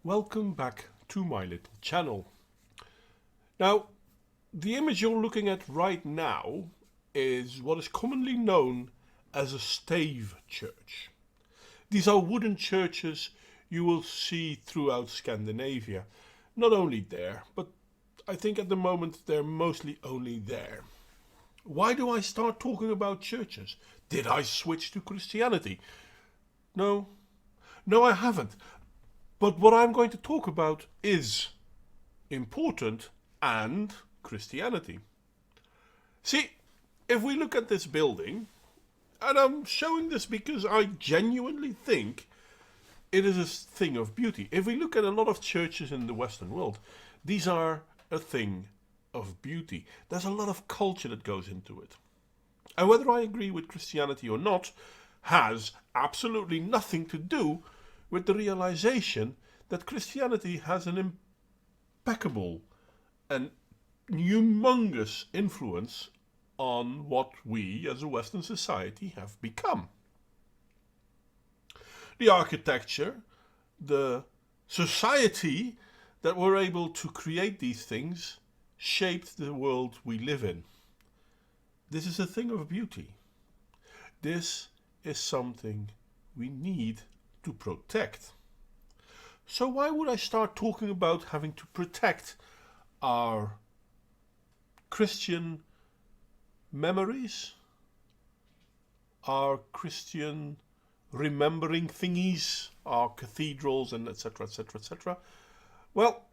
Welcome back to my little channel. Now, the image you're looking at right now is what is commonly known as a stave church. These are wooden churches you will see throughout Scandinavia. Not only there, but I think at the moment they're mostly only there. Why do I start talking about churches? Did I switch to Christianity? No, I haven't. But what I'm going to talk about is important and Christianity. See, if we look at this building, and I'm showing this because I genuinely think it is a thing of beauty. If we look at a lot of churches in the Western world, these are a thing of beauty. There's a lot of culture that goes into it. And whether I agree with Christianity or not has absolutely nothing to do with the realization that Christianity has an impeccable and humongous influence on what we as a Western society have become. The architecture, the society that were able to create these things shaped the world we live in. This is a thing of beauty. This is something we need to protect. So why would I start talking about having to protect our Christian memories, our Christian remembering thingies, our cathedrals, and etc., etc., etc.? Well,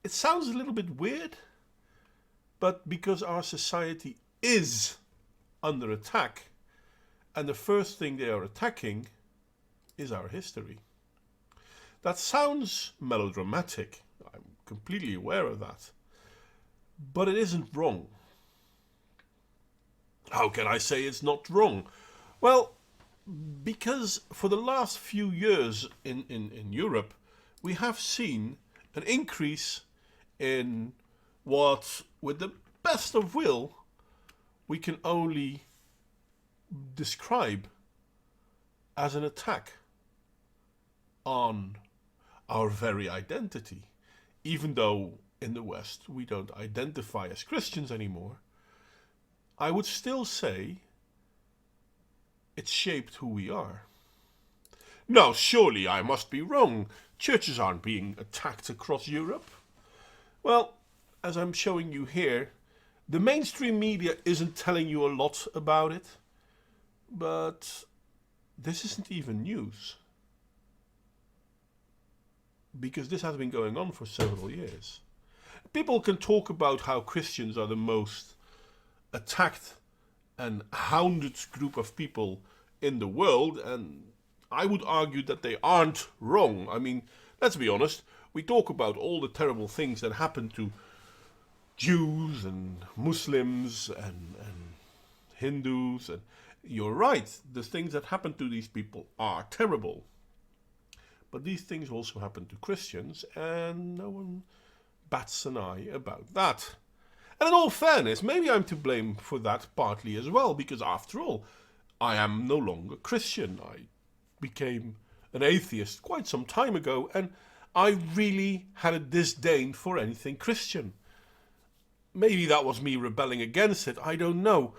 it sounds a little bit weird, but because our society is under attack, and the first thing they are attacking is our history. That sounds melodramatic. I'm completely aware of that. But it isn't wrong. How can I say it's not wrong? Well, because for the last few years in Europe, we have seen an increase in what, with the best of will, we can only describe as an attack on our very identity. Even though in the West we don't identify as Christians anymore, I would still say it shaped who we are. Now, surely I must be wrong. Churches aren't being attacked across Europe. Well, as I'm showing you here, the mainstream media isn't telling you a lot about it, but this isn't even news, because this has been going on for several years. People can talk about how Christians are the most attacked and hounded group of people in the world, and I would argue that they aren't wrong. I mean, let's be honest, we talk about all the terrible things that happen to Jews and Muslims and Hindus, and you're right, the things that happen to these people are terrible. But these things also happen to Christians, and no one bats an eye about that. And in all fairness, maybe I'm to blame for that partly as well, because after all, I am no longer Christian. I became an atheist quite some time ago, and I really had a disdain for anything Christian. Maybe that was me rebelling against it, I don't know.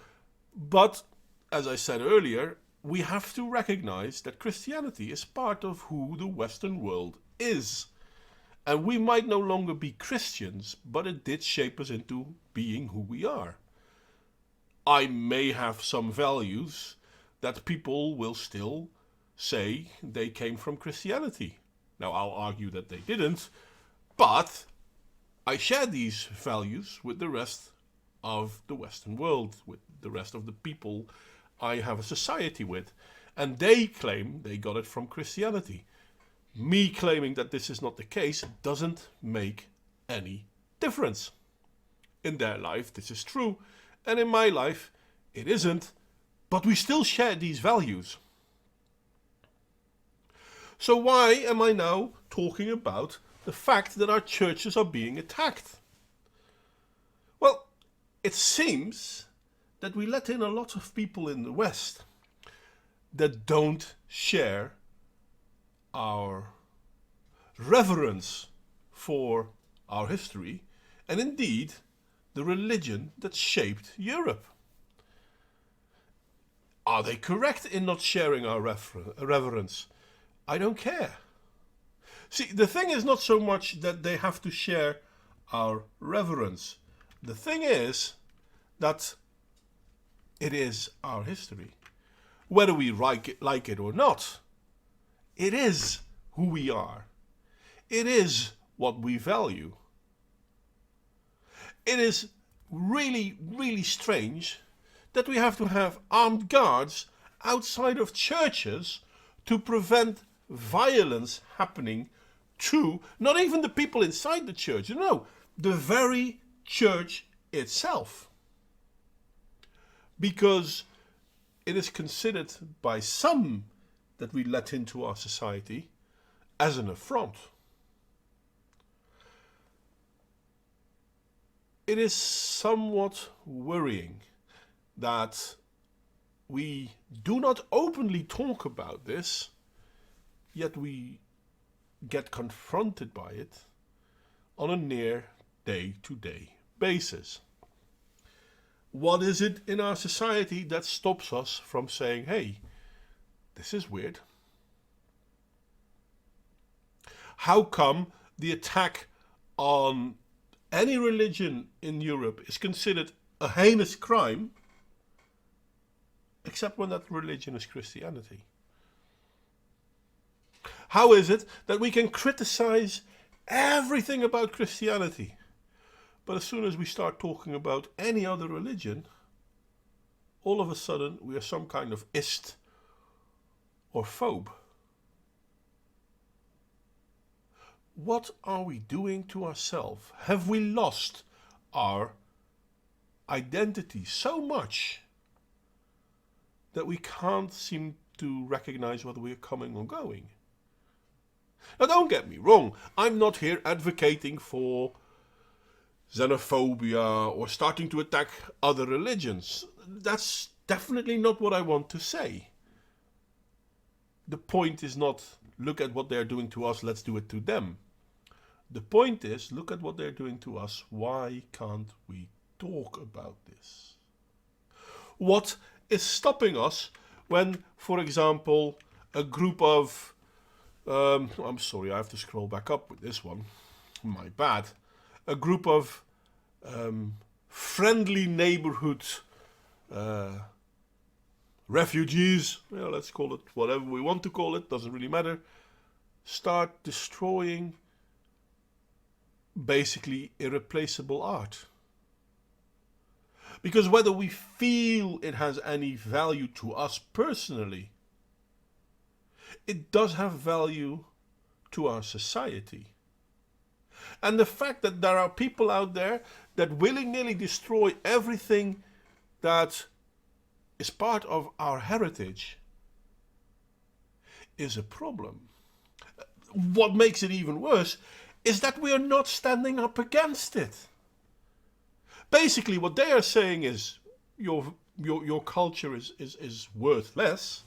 But, as I said earlier, we have to recognize that Christianity is part of who the Western world is. And we might no longer be Christians, but it did shape us into being who we are. I may have some values that people will still say they came from Christianity. Now, I'll argue that they didn't, but I share these values with the rest of the Western world, with the rest of the people I have a society with, and they claim they got it from Christianity. Me claiming that this is not the case doesn't make any difference. In their life this is true, and in my life it isn't, but we still share these values. So why am I now talking about the fact that our churches are being attacked? Well, it seems that we let in a lot of people in the West that don't share our reverence for our history and indeed the religion that shaped Europe. Are they correct in not sharing our reverence? I don't care. See, the thing is not so much that they have to share our reverence. The thing is that it is our history. Whether we like it or not, it is who we are. It is what we value. It is really, really strange that we have to have armed guards outside of churches to prevent violence happening to not even the people inside the church, no, the very church itself. Because it is considered by some that we let into our society as an affront. It is somewhat worrying that we do not openly talk about this, yet we get confronted by it on a near day-to-day basis. What is it in our society that stops us from saying, hey, this is weird? How come the attack on any religion in Europe is considered a heinous crime, except when that religion is Christianity? How is it that we can criticize everything about Christianity, but as soon as we start talking about any other religion, all of a sudden we are some kind of ist or phobe? What are we doing to ourselves? Have we lost our identity so much that we can't seem to recognize whether we are coming or going? Now, don't get me wrong, I'm not here advocating for xenophobia or starting to attack other religions. That's definitely not what I want to say. The point is not, look at what they're doing to us, let's do it to them. The point is, look at what they're doing to us, why can't we talk about this? What is stopping us when, for example, a group of I'm sorry, I have to scroll back up with this one. My bad. A group of friendly neighborhood refugees, let's call it whatever we want to call it, doesn't really matter, start destroying basically irreplaceable art. Because whether we feel it has any value to us personally, it does have value to our society. And the fact that there are people out there that willy-nilly destroy everything that is part of our heritage is a problem. What makes it even worse is that we are not standing up against it. Basically, what they are saying is your culture is worth less.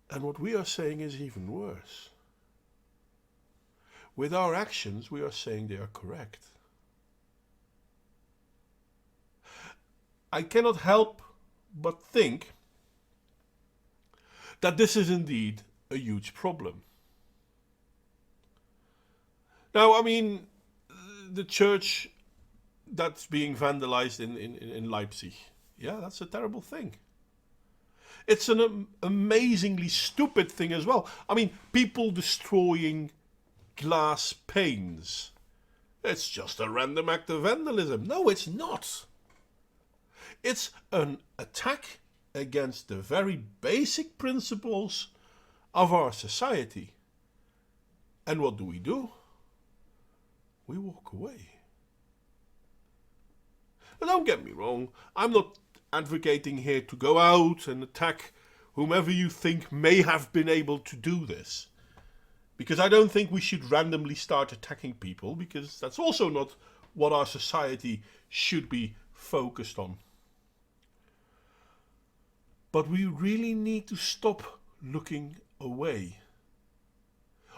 And what we are saying is even worse. With our actions, we are saying they are correct. I cannot help but think that this is indeed a huge problem. Now, I mean, the church that's being vandalized in Leipzig, yeah, that's a terrible thing. It's an amazingly stupid thing as well. I mean, people destroying glass panes. It's just a random act of vandalism. No, it's not. It's an attack against the very basic principles of our society. And what do? We walk away. Now, don't get me wrong, I'm not advocating here to go out and attack whomever you think may have been able to do this. Because I don't think we should randomly start attacking people, because that's also not what our society should be focused on. But we really need to stop looking away.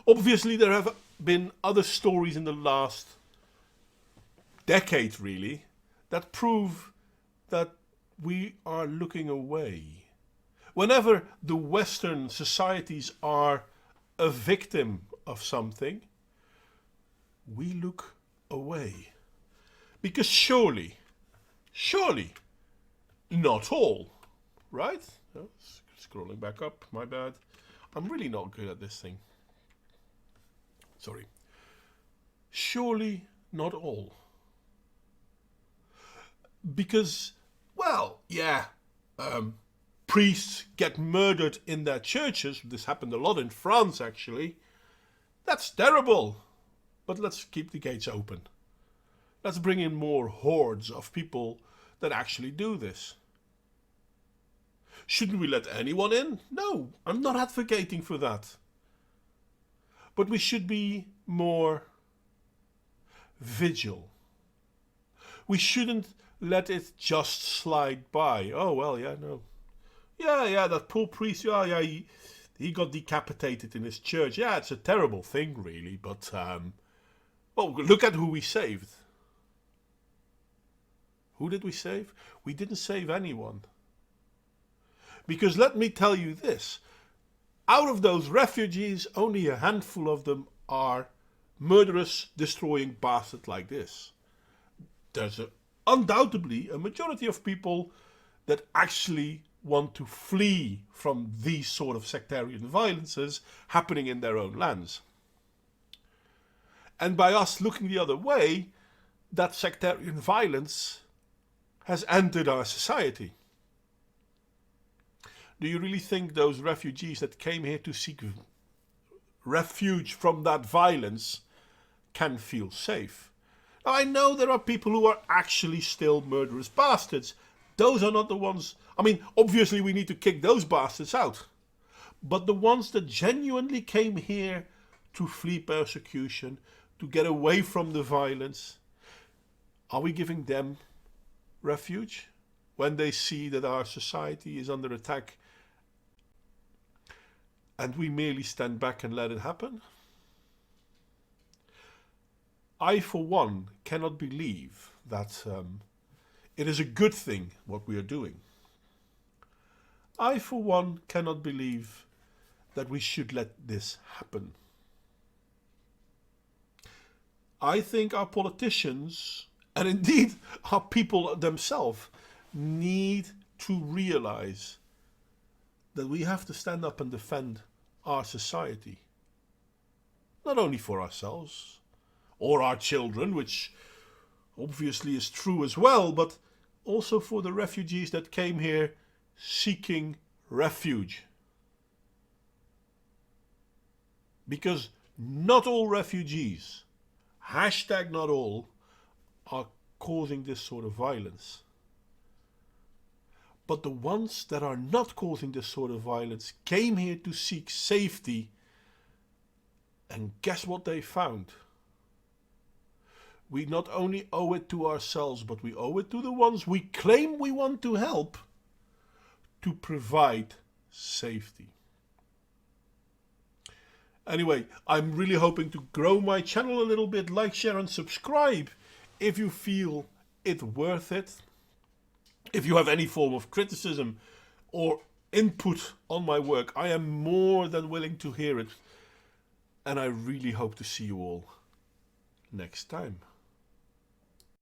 Obviously, there have been other stories in the last decade, really, that prove that we are looking away. Whenever the Western societies are a victim of something, we look away. Because surely, not all, right? Oh, scrolling back up, my bad. I'm really not good at this thing. Sorry. Surely not all. Because, well, yeah, priests get murdered in their churches. This happened a lot in France, actually. That's terrible. But let's keep the gates open. Let's bring in more hordes of people that actually do this. Shouldn't we let anyone in? No, I'm not advocating for that. But we should be more vigilant. We shouldn't let it just slide by. Oh, well, yeah, no. Yeah, that poor priest, yeah, he got decapitated in his church. Yeah, it's a terrible thing, really, but, well, look at who we saved. Who did we save? We didn't save anyone. Because let me tell you this, out of those refugees, only a handful of them are murderous, destroying bastards like this. There's undoubtedly a majority of people that actually want to flee from these sort of sectarian violences happening in their own lands. And by us looking the other way, that sectarian violence has entered our society. Do you really think those refugees that came here to seek refuge from that violence can feel safe? Now, I know there are people who are actually still murderous bastards. Those are not the ones. I mean, obviously we need to kick those bastards out. But the ones that genuinely came here to flee persecution, to get away from the violence, are we giving them refuge when they see that our society is under attack and we merely stand back and let it happen? I, for one, cannot believe that it is a good thing what we are doing. I, for one, cannot believe that we should let this happen. I think our politicians, and indeed our people themselves, need to realize that we have to stand up and defend our society. Not only for ourselves or our children, which obviously is true as well, but also for the refugees that came here seeking refuge. Because not all refugees, hashtag not all, are causing this sort of violence. But the ones that are not causing this sort of violence came here to seek safety, and guess what they found? We not only owe it to ourselves, but we owe it to the ones we claim we want to help to provide safety. Anyway, I'm really hoping to grow my channel a little bit. Like, share and subscribe if you feel it worth it. If you have any form of criticism or input on my work, I am more than willing to hear it. And I really hope to see you all next time.